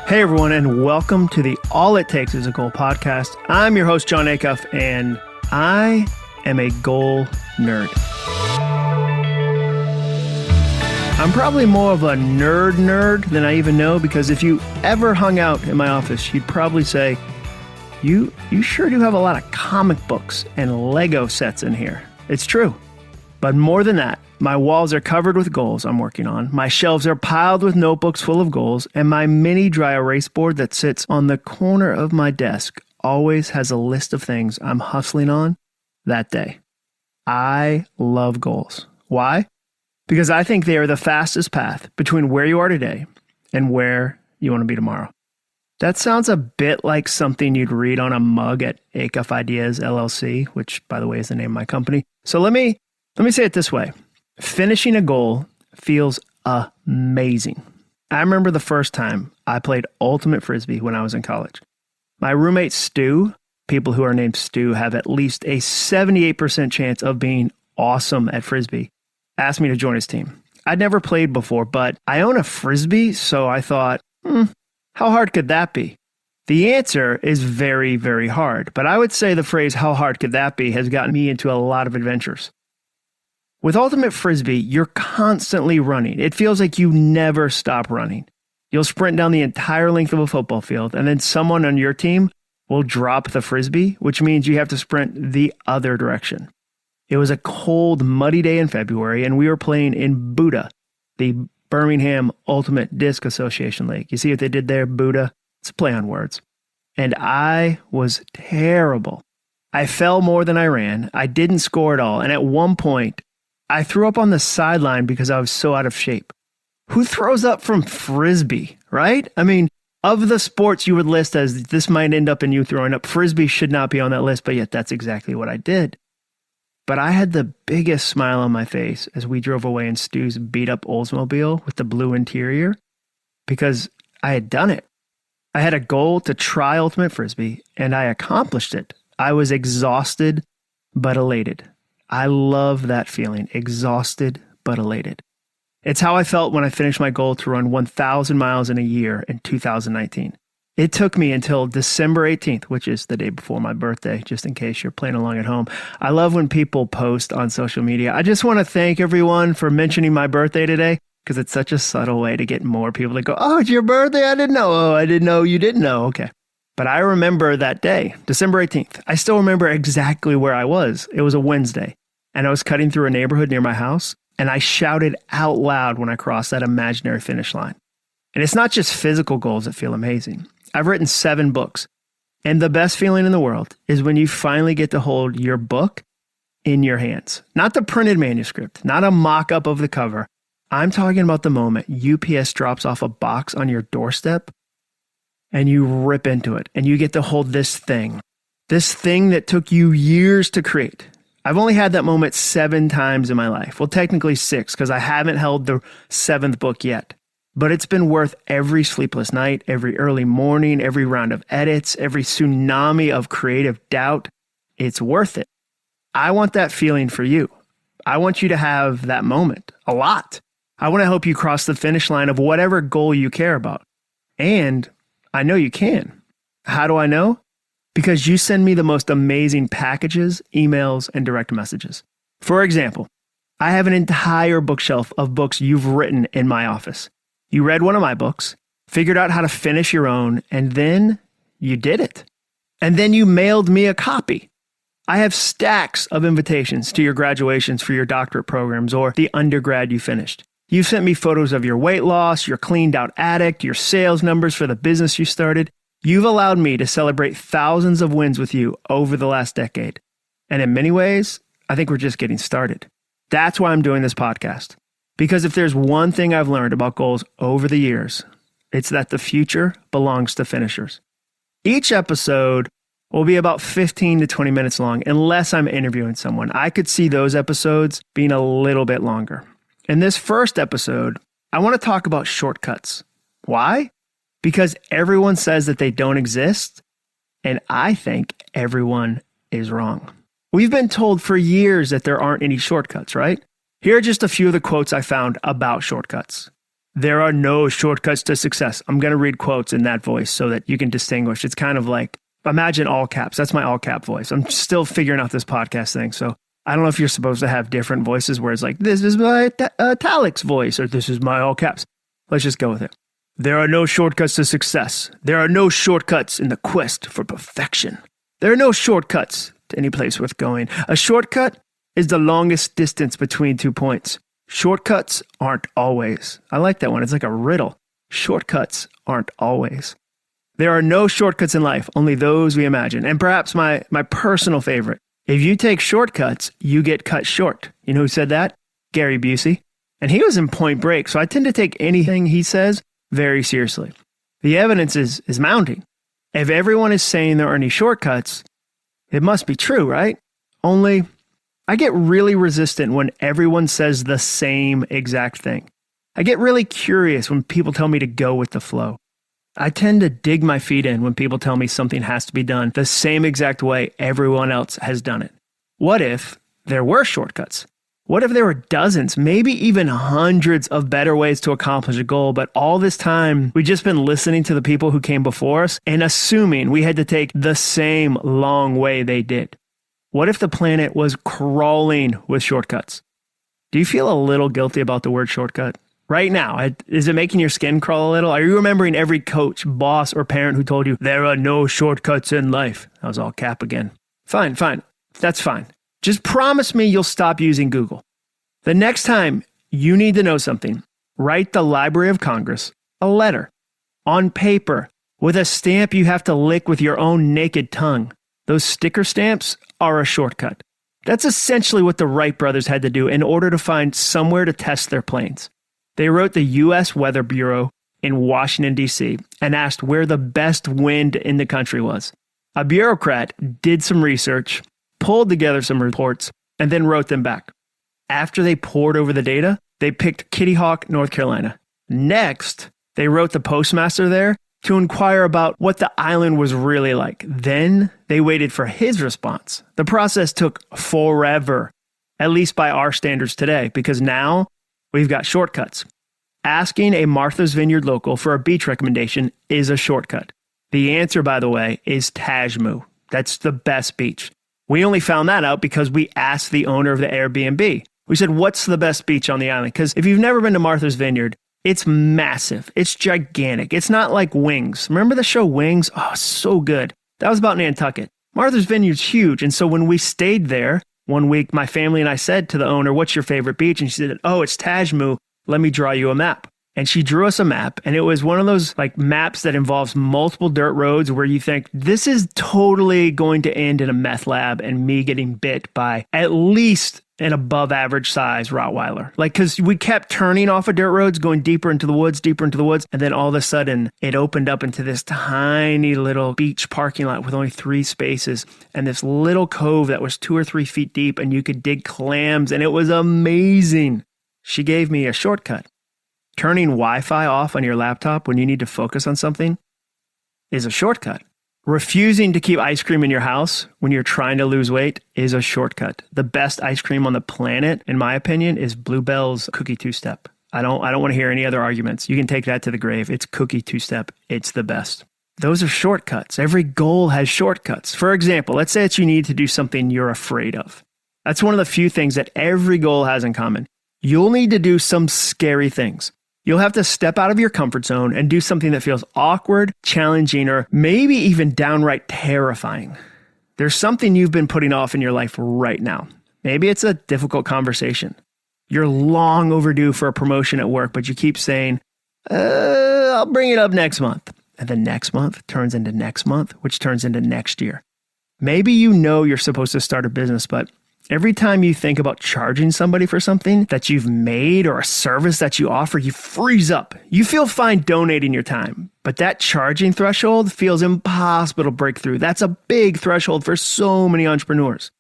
Hey everyone, and welcome to the All It Takes Is a Goal podcast. I'm your host, Jon Acuff, and I am a goal nerd. I'm probably more of a nerd than I even know, because if you ever hung out in my office, you'd probably say, you sure do have a lot of comic books and Lego sets in here. It's true. But more than that, my walls are covered with goals I'm working on, my shelves are piled with notebooks full of goals, and my mini dry erase board that sits on the corner of my desk always has a list of things I'm hustling on that day. I love goals. Why? Because I think they are the fastest path between where you are today and where you want to be tomorrow. That sounds a bit like something you'd read on a mug at Acuff Ideas LLC, which, by the way, is the name of my company. So let me say it this way. Finishing a goal feels amazing. I remember the first time I played Ultimate Frisbee when I was in college. My roommate Stu, people who are named Stu have at least a 78% chance of being awesome at Frisbee, asked me to join his team. I'd never played before, but I own a Frisbee, so I thought, how hard could that be? The answer is very, very hard, but I would say the phrase, how hard could that be, has gotten me into a lot of adventures. With Ultimate Frisbee, you're constantly running. It feels like you never stop running. You'll sprint down the entire length of a football field, and then someone on your team will drop the Frisbee, which means you have to sprint the other direction. It was a cold, muddy day in February, and we were playing in Buda, the Birmingham Ultimate Disc Association League. You see what they did there, Buda? It's a play on words. And I was terrible. I fell more than I ran. I didn't score at all, and at one point, I threw up on the sideline because I was so out of shape. Who throws up from Frisbee, right? I mean, of the sports you would list as this might end up in you throwing up, Frisbee should not be on that list, but yet that's exactly what I did. But I had the biggest smile on my face as we drove away in Stu's beat-up Oldsmobile with the blue interior, because I had done it. I had a goal to try Ultimate Frisbee, and I accomplished it. I was exhausted, but elated. I love that feeling, exhausted but elated. It's how I felt when I finished my goal to run 1,000 miles in a year in 2019. It took me until December 18th, which is the day before my birthday, just in case you're playing along at home. I love when people post on social media. I just want to thank everyone for mentioning my birthday today, because it's such a subtle way to get more people to go, oh, it's your birthday? I didn't know. Oh, I didn't know you didn't know. Okay. But I remember that day, December 18th. I still remember exactly where I was. It was a Wednesday. And I was cutting through a neighborhood near my house, and I shouted out loud when I crossed that imaginary finish line. And it's not just physical goals that feel amazing. I've written 7 books, and the best feeling in the world is when you finally get to hold your book in your hands. Not the printed manuscript, not a mock-up of the cover. I'm talking about the moment UPS drops off a box on your doorstep, and you rip into it, and you get to hold this thing that took you years to create. I've only had that moment 7 times in my life. Well, technically 6, because I haven't held the 7th book yet. But it's been worth every sleepless night, every early morning, every round of edits, every tsunami of creative doubt. It's worth it. I want that feeling for you. I want you to have that moment a lot. I want to help you cross the finish line of whatever goal you care about. And I know you can. How do I know? Because you send me the most amazing packages, emails, and direct messages. For example, I have an entire bookshelf of books you've written in my office. You read one of my books, figured out how to finish your own, and then you did it. And then you mailed me a copy. I have stacks of invitations to your graduations for your doctorate programs or the undergrad you finished. You've sent me photos of your weight loss, your cleaned out attic, your sales numbers for the business you started. You've allowed me to celebrate thousands of wins with you over the last decade. And in many ways, I think we're just getting started. That's why I'm doing this podcast. Because if there's one thing I've learned about goals over the years, it's that the future belongs to finishers. Each episode will be about 15 to 20 minutes long, unless I'm interviewing someone. I could see those episodes being a little bit longer. In this first episode, I want to talk about shortcuts. Why? Because everyone says that they don't exist, and I think everyone is wrong. We've been told for years that there aren't any shortcuts, right? Here are just a few of the quotes I found about shortcuts. There are no shortcuts to success. I'm going to read quotes in that voice so that you can distinguish. It's kind of like, imagine all caps. That's my all cap voice. I'm still figuring out this podcast thing. So I don't know if you're supposed to have different voices where it's like, this is my italics voice or this is my all caps. Let's just go with it. There are no shortcuts to success. There are no shortcuts in the quest for perfection. There are no shortcuts to any place worth going. A shortcut is the longest distance between 2 points. Shortcuts aren't always. I like that one. It's like a riddle. Shortcuts aren't always. There are no shortcuts in life, only those we imagine. And perhaps my personal favorite. If you take shortcuts, you get cut short. You know who said that? Gary Busey. And he was in Point Break, so I tend to take anything he says very seriously. The evidence is mounting. If everyone is saying there aren't any shortcuts, it must be true, right? Only I get really resistant when everyone says the same exact thing. I get really curious when people tell me to go with the flow. I tend to dig my feet in when people tell me something has to be done the same exact way everyone else has done it. What if there were shortcuts? What if there were dozens, maybe even hundreds of better ways to accomplish a goal, but all this time we've just been listening to the people who came before us and assuming we had to take the same long way they did? What if the planet was crawling with shortcuts? Do you feel a little guilty about the word shortcut? Right now, is it making your skin crawl a little? Are you remembering every coach, boss, or parent who told you, there are no shortcuts in life? That was all cap again. Fine. That's fine. Just promise me you'll stop using Google. The next time you need to know something, write the Library of Congress a letter on paper with a stamp you have to lick with your own naked tongue. Those sticker stamps are a shortcut. That's essentially what the Wright brothers had to do in order to find somewhere to test their planes. They wrote the U.S. Weather Bureau in Washington, D.C., and asked where the best wind in the country was. A bureaucrat did some research, pulled together some reports, and then wrote them back. After they pored over the data, they picked Kitty Hawk, North Carolina. Next, they wrote the postmaster there to inquire about what the island was really like. Then they waited for his response. The process took forever, at least by our standards today, because now we've got shortcuts. Asking a Martha's Vineyard local for a beach recommendation is a shortcut. The answer, by the way, is Tajmu. That's the best beach. We only found that out because we asked the owner of the Airbnb. We said, what's the best beach on the island? Because if you've never been to Martha's Vineyard, it's massive. It's gigantic. It's not like Wings. Remember the show Wings? Oh, so good. That was about Nantucket. Martha's Vineyard's huge. And so when we stayed there one week, my family and I said to the owner, what's your favorite beach? And she said, oh, it's Tajmu. Let me draw you a map. And she drew us a map. And it was one of those like maps that involves multiple dirt roads where you think this is totally going to end in a meth lab and me getting bit by at least an above average size Rottweiler. Like, cause we kept turning off of dirt roads, going deeper into the woods. And then all of a sudden it opened up into this tiny little beach parking lot with only 3 spaces and this little cove that was 2 or 3 feet deep and you could dig clams and it was amazing. She gave me a shortcut. Turning Wi-Fi off on your laptop when you need to focus on something is a shortcut. Refusing to keep ice cream in your house when you're trying to lose weight is a shortcut. The best ice cream on the planet, in my opinion, is Bluebell's Cookie Two-Step. I don't want to hear any other arguments. You can take that to the grave. It's Cookie Two-Step. It's the best. Those are shortcuts. Every goal has shortcuts. For example, let's say that you need to do something you're afraid of. That's one of the few things that every goal has in common. You'll need to do some scary things. You'll have to step out of your comfort zone and do something that feels awkward, challenging, or maybe even downright terrifying. There's something you've been putting off in your life right now. Maybe it's a difficult conversation. You're long overdue for a promotion at work, but you keep saying, I'll bring it up next month. And the next month turns into next month, which turns into next year. Maybe you know you're supposed to start a business, but every time you think about charging somebody for something that you've made or a service that you offer, you freeze up. You feel fine donating your time, but that charging threshold feels impossible to break through. That's a big threshold for so many entrepreneurs.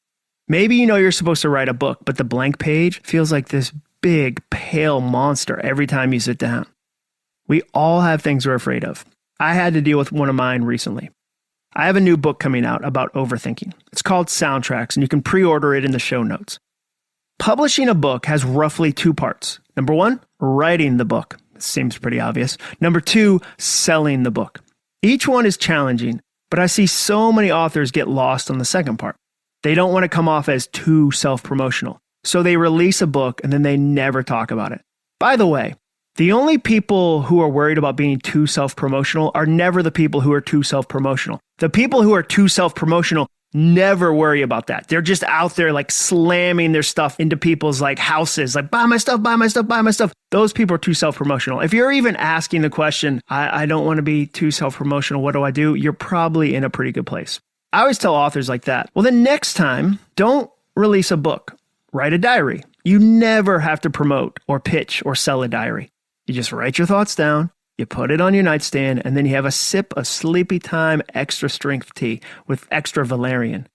Maybe you know you're supposed to write a book, but the blank page feels like this big, pale monster every time you sit down. We all have things we're afraid of. I had to deal with one of mine recently. I have a new book coming out about overthinking. It's called Soundtracks, and you can pre-order it in the show notes. Publishing a book has roughly 2 parts. Number 1, writing the book. Seems pretty obvious. Number 2, selling the book. Each one is challenging, but I see so many authors get lost on the second part. They don't want to come off as too self-promotional. So they release a book and then they never talk about it. By the way, the only people who are worried about being too self-promotional are never the people who are too self-promotional. The people who are too self-promotional never worry about that. They're just out there like slamming their stuff into people's like houses, like buy my stuff, buy my stuff, buy my stuff. Those people are too self-promotional. If you're even asking the question, I don't want to be too self-promotional, what do I do? You're probably in a pretty good place. I always tell authors like that, well, then next time, don't release a book. Write a diary. You never have to promote or pitch or sell a diary. You just write your thoughts down, you put it on your nightstand, and then you have a sip of Sleepy Time extra strength tea with extra valerian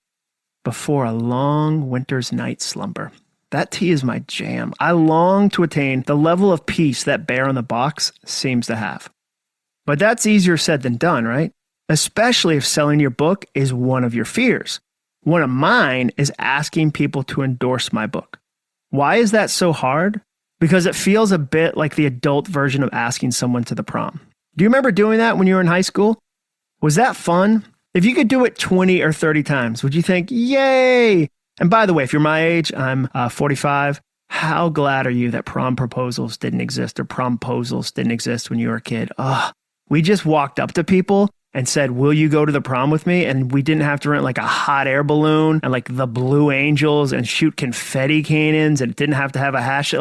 before a long winter's night slumber. That tea is my jam. I long to attain the level of peace that bear on the box seems to have. But that's easier said than done, right? Especially if selling your book is one of your fears. One of mine is asking people to endorse my book. Why is that so hard? Because it feels a bit like the adult version of asking someone to the prom. Do you remember doing that when you were in high school? Was that fun? If you could do it 20 or 30 times, would you think, yay? And by the way, if you're my age, I'm 45. How glad are you that prom proposals didn't exist or promposals didn't exist when you were a kid? We just walked up to people and said, will you go to the prom with me? And we didn't have to rent like a hot air balloon and like the Blue Angels and shoot confetti cannons, and it didn't have to have a hash.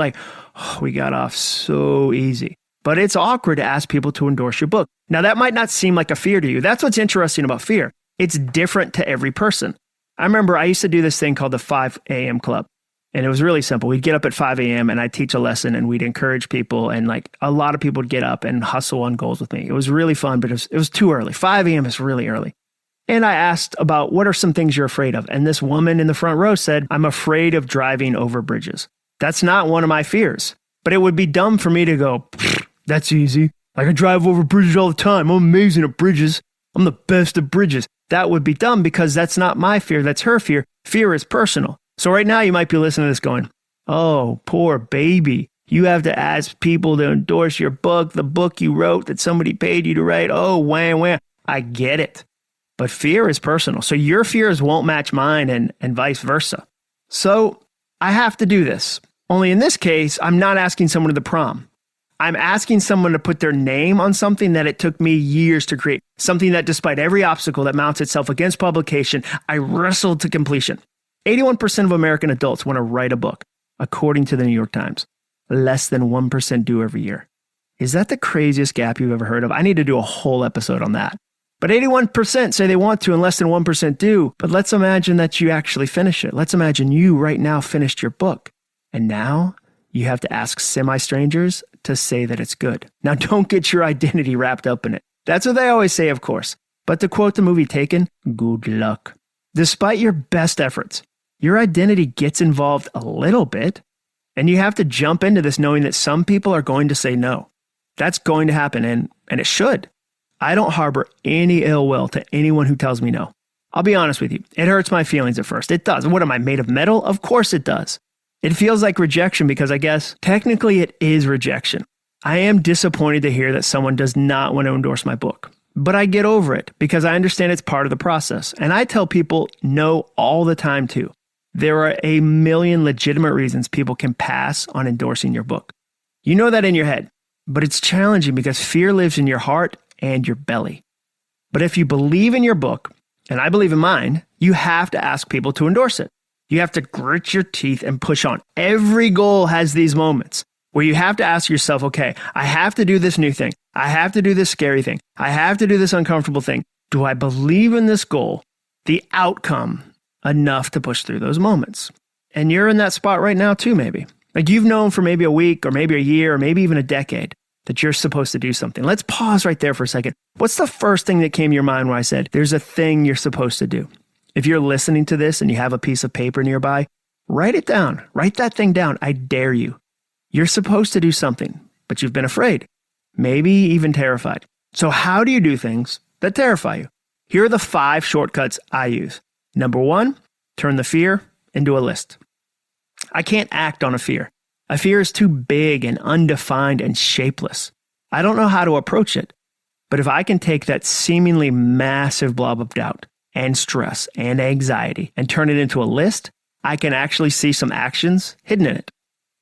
We got off so easy. But it's awkward to ask people to endorse your book. Now, that might not seem like a fear to you. That's what's interesting about fear. It's different to every person. I remember I used to do this thing called the 5 a.m. Club. And it was really simple. We'd get up at 5 a.m. and I'd teach a lesson and we'd encourage people. And like a lot of people would get up and hustle on goals with me. It was really fun, but it was too early. 5 a.m. is really early. And I asked about what are some things you're afraid of? And this woman in the front row said, I'm afraid of driving over bridges. That's not one of my fears, but it would be dumb for me to go, that's easy. I can drive over bridges all the time. I'm amazing at bridges. I'm the best at bridges. That would be dumb because that's not my fear. That's her fear. Fear is personal. So right now you might be listening to this going, oh, poor baby. You have to ask people to endorse your book, the book you wrote that somebody paid you to write. Oh, wham. I get it. But fear is personal. So your fears won't match mine and vice versa. So I have to do this. Only in this case, I'm not asking someone to the prom. I'm asking someone to put their name on something that it took me years to create. Something that despite every obstacle that mounts itself against publication, I wrestled to completion. 81% of American adults want to write a book, according to the New York Times. Less than 1% do every year. Is that the craziest gap you've ever heard of? I need to do a whole episode on that. But 81% say they want to and less than 1% do. But let's imagine that you actually finish it. Let's imagine you right now finished your book. And now you have to ask semi-strangers to say that it's good. Now don't get your identity wrapped up in it. That's what they always say, of course. But to quote the movie Taken, good luck. Despite your best efforts, your identity gets involved a little bit, and you have to jump into this knowing that some people are going to say no. That's going to happen, and it should. I don't harbor any ill will to anyone who tells me no. I'll be honest with you. It hurts my feelings at first. It does. What am I, made of metal? Of course it does. It feels like rejection because I guess technically it is rejection. I am disappointed to hear that someone does not want to endorse my book. But I get over it because I understand it's part of the process. And I tell people no all the time too. There are a million legitimate reasons people can pass on endorsing your book. You know that in your head, but it's challenging because fear lives in your heart and your belly. But if you believe in your book, and I believe in mine, you have to ask people to endorse it. You have to grit your teeth and push on. Every goal has these moments where you have to ask yourself, okay, I have to do this new thing. I have to do this scary thing. I have to do this uncomfortable thing. Do I believe in this goal, the outcome, enough to push through those moments? And you're in that spot right now too, maybe. Like you've known for maybe a week or maybe a year or maybe even a decade that you're supposed to do something. Let's pause right there for a second. What's the first thing that came to your mind when I said, there's a thing you're supposed to do? If you're listening to this and you have a piece of paper nearby, write it down. Write that thing down. I dare you. You're supposed to do something, but you've been afraid, maybe even terrified. So how do you do things that terrify you? Here are the 5 shortcuts I use. Number 1, turn the fear into a list. I can't act on a fear. A fear is too big and undefined and shapeless. I don't know how to approach it. But if I can take that seemingly massive blob of doubt and stress and anxiety and turn it into a list, I can actually see some actions hidden in it.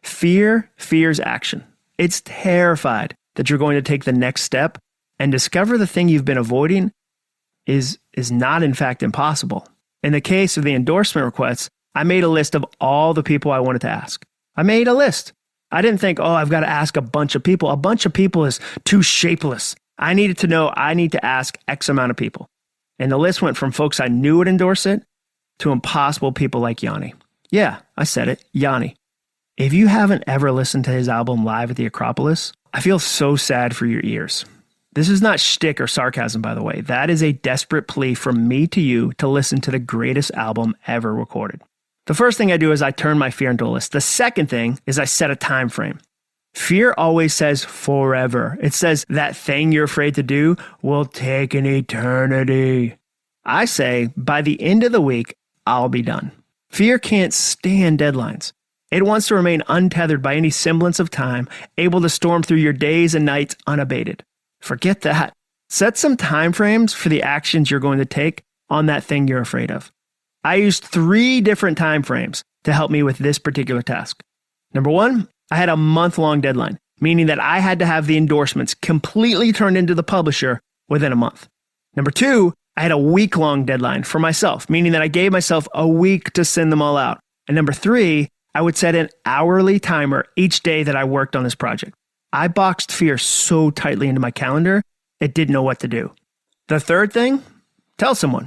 Fear fears action. It's terrified that you're going to take the next step and discover the thing you've been avoiding is not in fact impossible. In the case of the endorsement requests, I made a list of all the people I wanted to ask. I made a list. I didn't think, I've got to ask a bunch of people. A bunch of people is too shapeless. I needed to know I need to ask X amount of people. And the list went from folks I knew would endorse it to impossible people like Yanni. Yeah, I said it, Yanni. If you haven't ever listened to his album live at the Acropolis, I feel so sad for your ears. This is not shtick or sarcasm, by the way. That is a desperate plea from me to you to listen to the greatest album ever recorded. The first thing I do is I turn my fear into a list. The second thing is I set a time frame. Fear always says forever. It says that thing you're afraid to do will take an eternity. I say by the end of the week, I'll be done. Fear can't stand deadlines. It wants to remain untethered by any semblance of time, able to storm through your days and nights unabated. Forget that. Set some time frames for the actions you're going to take on that thing you're afraid of. I used 3 different time frames to help me with this particular task. Number 1, I had a month-long deadline, meaning that I had to have the endorsements completely turned into the publisher within a month. Number 2, I had a week-long deadline for myself, meaning that I gave myself a week to send them all out. And number 3, I would set an hourly timer each day that I worked on this project. I boxed fear so tightly into my calendar, it didn't know what to do. The third thing, tell someone.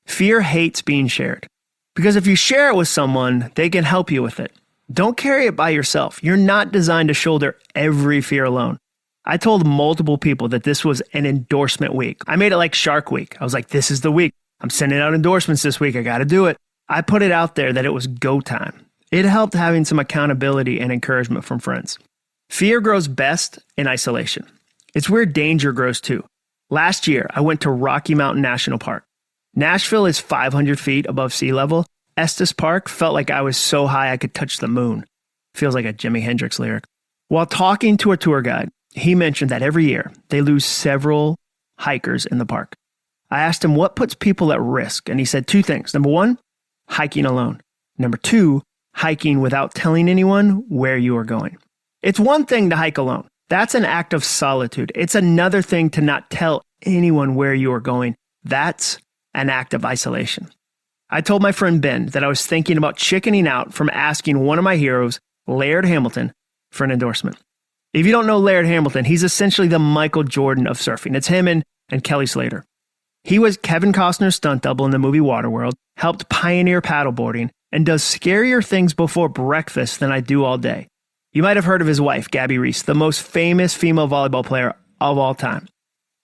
Fear hates being shared. Because if you share it with someone, they can help you with it. Don't carry it by yourself. You're not designed to shoulder every fear alone. I told multiple people that this was an endorsement week. I made it like Shark Week. I was like, this is the week. I'm sending out endorsements this week. I got to do it. I put it out there that it was go time. It helped having some accountability and encouragement from friends. Fear grows best in isolation. It's where danger grows too. Last year, I went to Rocky Mountain National Park. Nashville is 500 feet above sea level. Estes Park felt like I was so high I could touch the moon. Feels like a Jimi Hendrix lyric. While talking to a tour guide, he mentioned that every year they lose several hikers in the park. I asked him what puts people at risk, and he said 2 things. Number 1, hiking alone. Number 2, hiking without telling anyone where you are going. It's one thing to hike alone. That's an act of solitude. It's another thing to not tell anyone where you are going. That's an act of isolation. I told my friend Ben that I was thinking about chickening out from asking one of my heroes, Laird Hamilton, for an endorsement. If you don't know Laird Hamilton, he's essentially the Michael Jordan of surfing. It's him and Kelly Slater. He was Kevin Costner's stunt double in the movie Waterworld, helped pioneer paddleboarding, and does scarier things before breakfast than I do all day. You might have heard of his wife, Gabby Reese, the most famous female volleyball player of all time.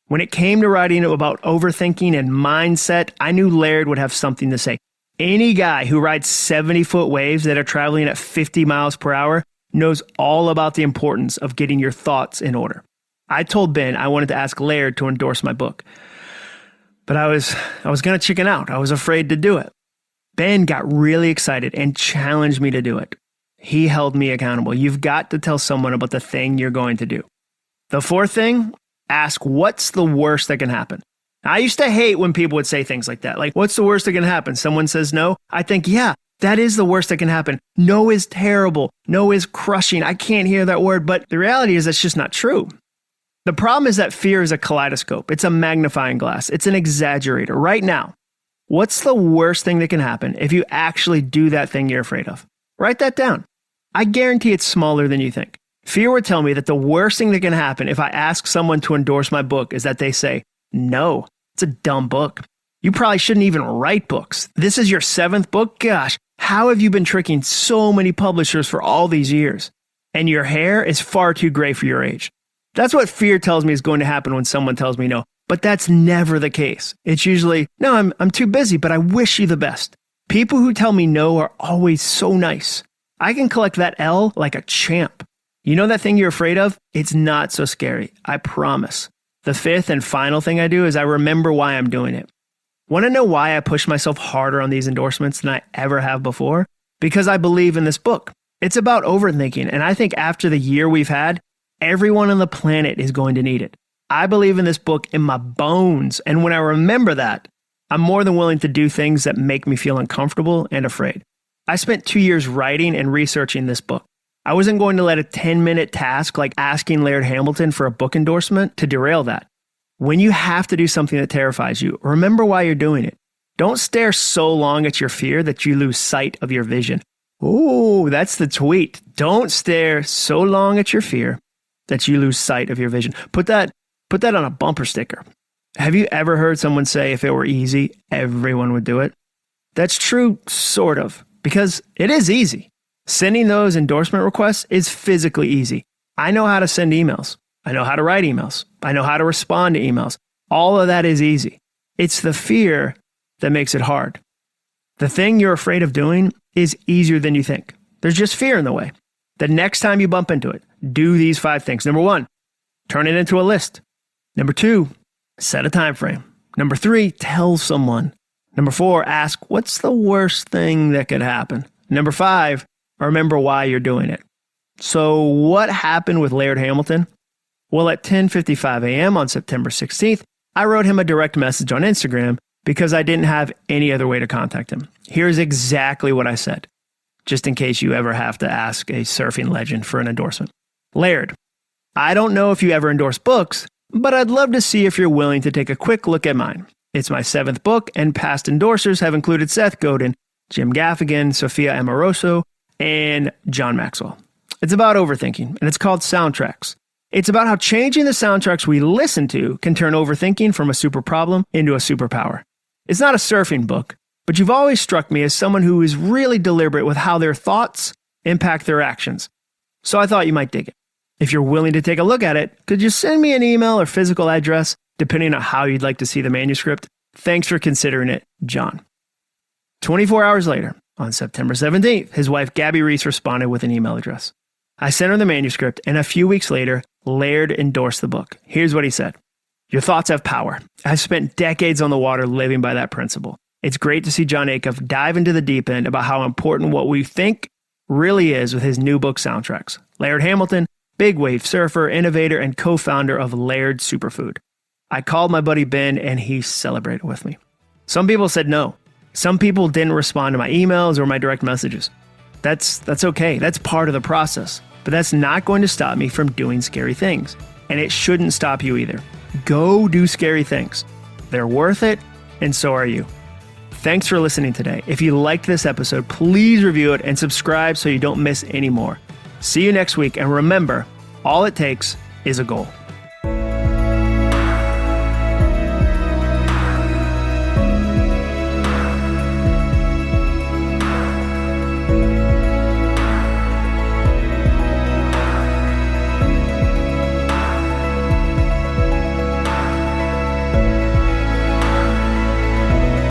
When it came to writing about overthinking and mindset, I knew Laird would have something to say. Any guy who rides 70-foot waves that are traveling at 50 miles per hour knows all about the importance of getting your thoughts in order. I told Ben I wanted to ask Laird to endorse my book, but I was going to chicken out. I was afraid to do it. Ben got really excited and challenged me to do it. He held me accountable. You've got to tell someone about the thing you're going to do. The 4th thing, ask what's the worst that can happen. I used to hate when people would say things like that. Like, what's the worst that can happen? Someone says no. I think, yeah, that is the worst that can happen. No is terrible. No is crushing. I can't hear that word. But the reality is that's just not true. The problem is that fear is a kaleidoscope. It's a magnifying glass. It's an exaggerator. Right now, what's the worst thing that can happen if you actually do that thing you're afraid of? Write that down. I guarantee it's smaller than you think. Fear would tell me that the worst thing that can happen if I ask someone to endorse my book is that they say, no, it's a dumb book. You probably shouldn't even write books. This is your 7th book? Gosh, how have you been tricking so many publishers for all these years? And your hair is far too gray for your age. That's what fear tells me is going to happen when someone tells me no. But that's never the case. It's usually, no, I'm too busy, but I wish you the best. People who tell me no are always so nice. I can collect that L like a champ. You know that thing you're afraid of? It's not so scary. I promise. The 5th and final thing I do is I remember why I'm doing it. Want to know why I push myself harder on these endorsements than I ever have before? Because I believe in this book. It's about overthinking, and I think after the year we've had, everyone on the planet is going to need it. I believe in this book in my bones, and when I remember that, I'm more than willing to do things that make me feel uncomfortable and afraid. I spent 2 years writing and researching this book. I wasn't going to let a 10-minute task like asking Laird Hamilton for a book endorsement to derail that. When you have to do something that terrifies you, remember why you're doing it. Don't stare so long at your fear that you lose sight of your vision. Ooh, that's the tweet. Don't stare so long at your fear that you lose sight of your vision. Put that on a bumper sticker. Have you ever heard someone say if it were easy, everyone would do it? That's true, sort of, because it is easy. Sending those endorsement requests is physically easy. I know how to send emails. I know how to write emails. I know how to respond to emails. All of that is easy. It's the fear that makes it hard. The thing you're afraid of doing is easier than you think. There's just fear in the way. The next time you bump into it, do these 5 things. Number 1, turn it into a list. Number 2, set a time frame. Number 3, tell someone. Number 4, ask, what's the worst thing that could happen? Number 5, remember why you're doing it. So what happened with Laird Hamilton? Well, at 10:55 a.m. on September 16th, I wrote him a direct message on Instagram because I didn't have any other way to contact him. Here's exactly what I said, just in case you ever have to ask a surfing legend for an endorsement. Laird, I don't know if you ever endorse books, but I'd love to see if you're willing to take a quick look at mine. It's my 7th book, and past endorsers have included Seth Godin, Jim Gaffigan, Sophia Amoruso, and John Maxwell. It's about overthinking, and it's called Soundtracks. It's about how changing the soundtracks we listen to can turn overthinking from a super problem into a superpower. It's not a surfing book, but you've always struck me as someone who is really deliberate with how their thoughts impact their actions. So I thought you might dig it. If you're willing to take a look at it, could you send me an email or physical address, depending on how you'd like to see the manuscript? Thanks for considering it, John. 24 hours later, on September 17th, his wife Gabby Reese responded with an email address. I sent her the manuscript, and a few weeks later, Laird endorsed the book. Here's what he said. Your thoughts have power. I've spent decades on the water living by that principle. It's great to see Jon Acuff dive into the deep end about how important what we think really is with his new book Soundtracks. Laird Hamilton, big wave surfer, innovator, and co-founder of Laird Superfood. I called my buddy Ben, and he celebrated with me. Some people said no. Some people didn't respond to my emails or my direct messages. That's okay. That's part of the process. But that's not going to stop me from doing scary things. And it shouldn't stop you either. Go do scary things. They're worth it, and so are you. Thanks for listening today. If you liked this episode, please review it and subscribe so you don't miss any more. See you next week, and remember, all it takes is a goal.